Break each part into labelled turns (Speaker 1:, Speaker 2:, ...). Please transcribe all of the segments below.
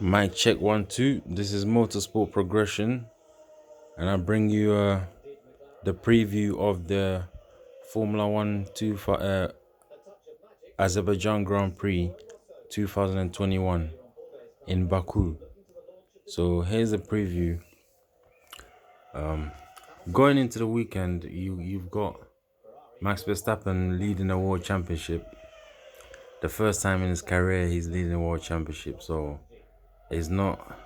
Speaker 1: Mic check 1 2. This is Motorsport Progression, and I bring you the preview of the Formula One Azerbaijan Grand Prix 2021 in Baku. So here's a preview. Going into the weekend, you've got Max Verstappen leading the World Championship. The first time in his career he's leading the World Championship, so it's not.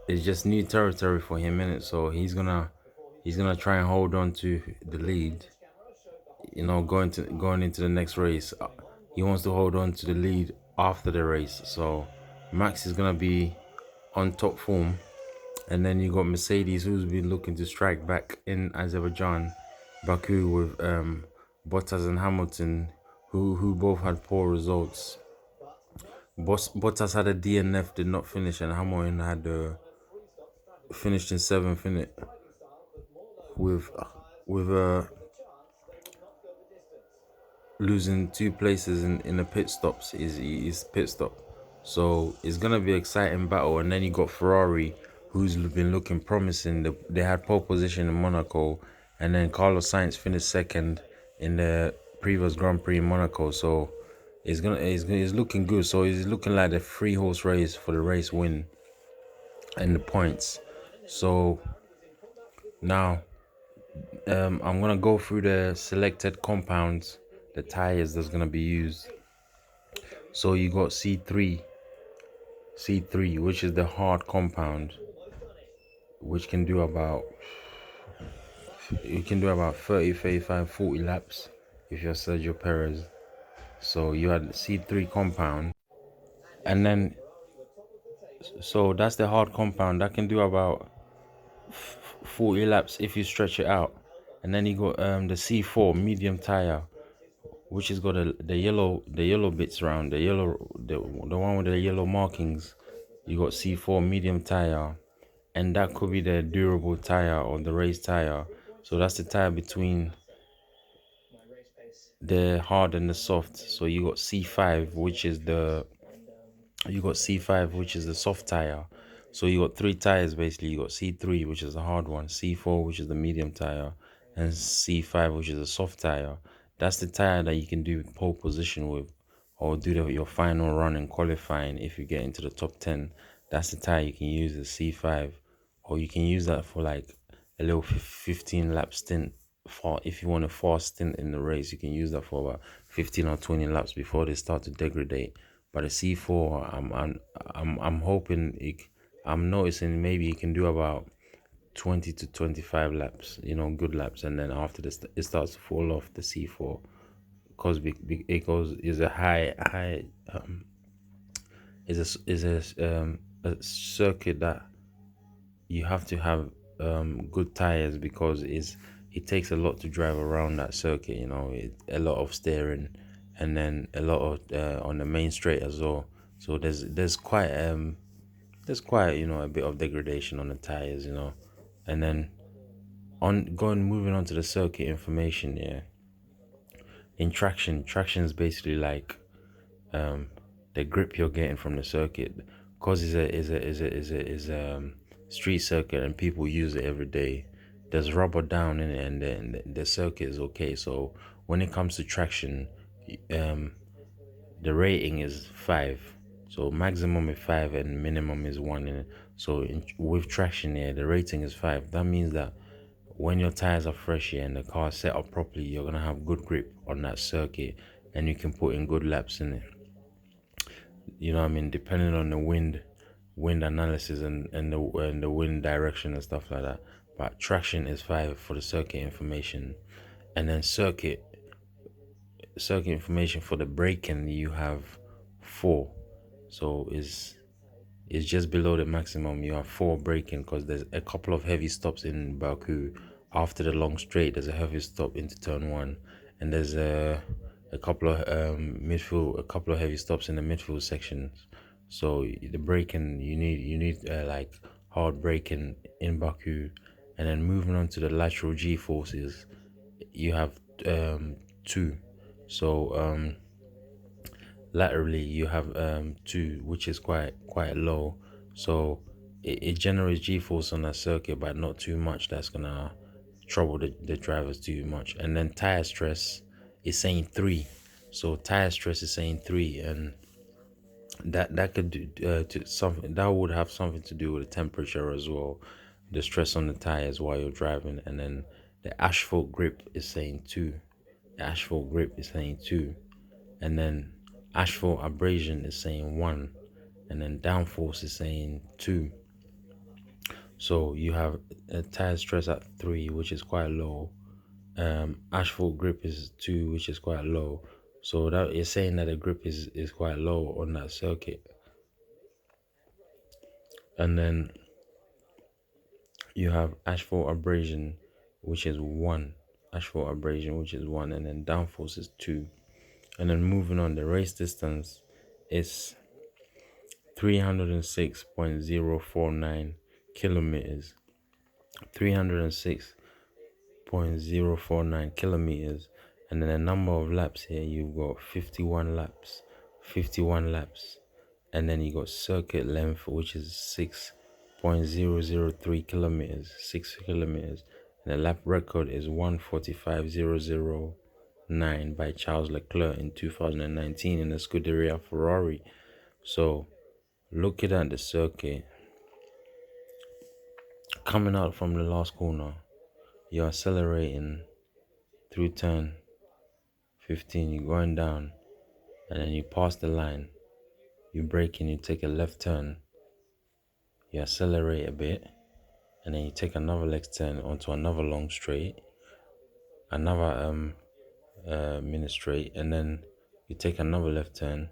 Speaker 1: It's just new territory for him, innit? So he's gonna try and hold on to the lead. Going into the next race, he wants to hold on to the lead after the race. So Max is gonna be on top form, and then you got Mercedes, who's been looking to strike back in Azerbaijan, Baku, with Bottas and Hamilton, who both had poor results. Bottas had a DNF, did not finish, and Hamilton had finished in seventh, in it, with losing 2 places in the pit stops. His pit stop. So it's gonna be an exciting battle. And then you got Ferrari, who's been looking promising. They had pole position in Monaco, and then Carlos Sainz finished second in the previous Grand Prix in Monaco. So it's looking good. So it's looking like a 3-horse race for the race win and the points. So now I'm gonna go through the selected compounds, the tires that's gonna be used. So you got C3, which is the hard compound, which can do about 30, 35, 40 laps if you're Sergio Perez. So you had C3 compound, and then so that's the hard compound that can do about 40 laps if you stretch it out. And then you got the C4 medium tire, which has got the yellow bits around, the one with the yellow markings. You got C4 medium tire, and that could be the durable tire or the race tire. So that's the tire between the hard and the soft. So you got C5, which is the soft tire. So you got 3 tires basically. You got C3, which is the hard one, C4, which is the medium tire, and C5, which is a soft tire. That's the tire that you can do pole position with, or do your final run in qualifying if you get into the top 10. That's the tire you can use, the C5, or you can use that for like a little 15 lap stint. For if you want a fast stint in the race, you can use that for about 15 or 20 laps before they start to degrade. But the C4, I'm hoping I'm noticing maybe you can do about 20 to 25 laps, good laps, and then after this it starts to fall off the C4, because it goes is a high a circuit that you have to have good tires, because it takes a lot to drive around that circuit. A lot of steering, and then a lot of on the main straight as well. So there's quite a bit of degradation on the tires. And then moving on to the circuit information. Yeah, in traction is basically like the grip you're getting from the circuit, because it's a street circuit and people use it every day. There's rubber down in it, and the circuit is okay. So when it comes to traction, the rating is 5. So maximum is 5 and minimum is 1 in it. So with traction here, the rating is 5. That means that when your tires are fresh here and the car is set up properly, you're gonna have good grip on that circuit, and you can put in good laps in it. You know what I mean? Depending on the wind analysis and the wind direction and stuff like that. But traction is 5 for the circuit information, and then circuit information for the braking you have 4. So it's just below the maximum. You have 4 braking, because there's a couple of heavy stops in Baku. After the long straight, there's a heavy stop into turn 1, and there's a couple of a couple of heavy stops in the midfield sections. So the braking, you need like hard braking in Baku. And then moving on to the lateral G forces, you have 2. So laterally you have two, which is quite low. So it generates g-force on that circuit, but not too much that's gonna trouble the drivers too much. And then tire stress is saying 3. So tire stress is saying 3, and that could do to something that would have something to do with the temperature as well, the stress on the tires while you're driving. And then the asphalt grip is saying 2. The asphalt grip is saying 2. And then asphalt abrasion is saying 1. And then downforce is saying 2. So you have a tire stress at 3, which is quite low. Asphalt grip is 2, which is quite low. So that is saying that the grip is quite low on that circuit. And then you have asphalt abrasion, which is 1. Asphalt abrasion, which is 1. And then downforce is 2. And then moving on, the race distance is 306.049 kilometers. 306.049 kilometers. And then the number of laps here, you've got 51 laps. 51 laps. And then you got circuit length, which is 6.003 kilometers. 6 kilometers. And the lap record is 1:45.009 by Charles Leclerc in 2019 in the Scuderia Ferrari. So looking at the circuit, coming out from the last corner, you're accelerating through turn 15, you're going down, and then you pass the line, you brake and you take a left turn, you accelerate a bit, and then you take another left turn onto another long straight, another minute straight, and then you take another left turn,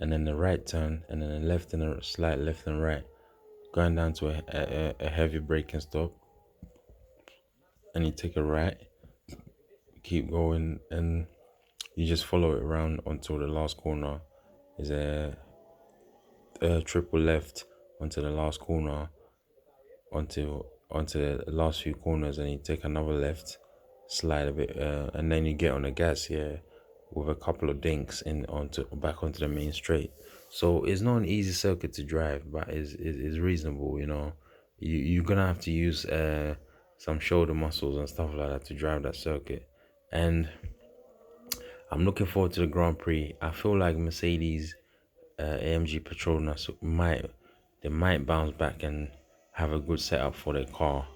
Speaker 1: and then the right turn, and then a left and a slight left and right, going down to a heavy braking stop, and you take a right, keep going, and you just follow it around until the last corner is a triple left onto the last corner, onto the last few corners, and you take another left, slide a bit, and then you get on the gas here with a couple of dinks in onto back onto the main straight. So it's not an easy circuit to drive, but is reasonable. You're gonna have to use some shoulder muscles and stuff like that to drive that circuit. And I'm looking forward to the Grand Prix. I feel like Mercedes, AMG Petronas might bounce back and have a good setup for their car.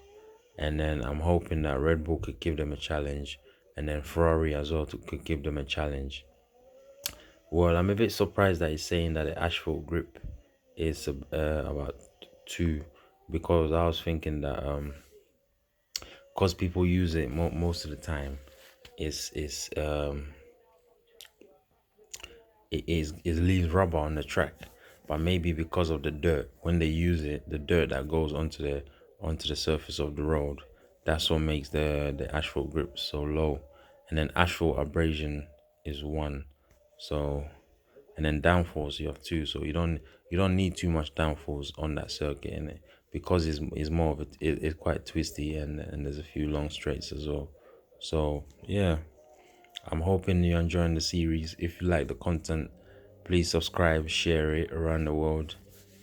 Speaker 1: And then I'm hoping that Red Bull could give them a challenge, and then Ferrari as well could give them a challenge. Well, I'm a bit surprised that he's saying that the asphalt grip is about 2, because I was thinking that because people use it most of the time, it's it leaves rubber on the track. But maybe because of the dirt, when they use it, the dirt that goes onto the surface of the road, that's what makes the asphalt grip so low. And then asphalt abrasion is 1. So, and then downforce you have 2. So you don't need too much downforce on that circuit in it, because it's more of it's quite twisty, and there's a few long straights as well. So yeah, I'm hoping you're enjoying the series. If you like the content, please subscribe, share it around the world.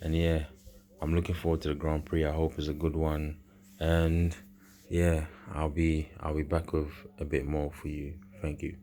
Speaker 1: And yeah, I'm looking forward to the Grand Prix. I hope it's a good one. And yeah, I'll be back with a bit more for you. Thank you.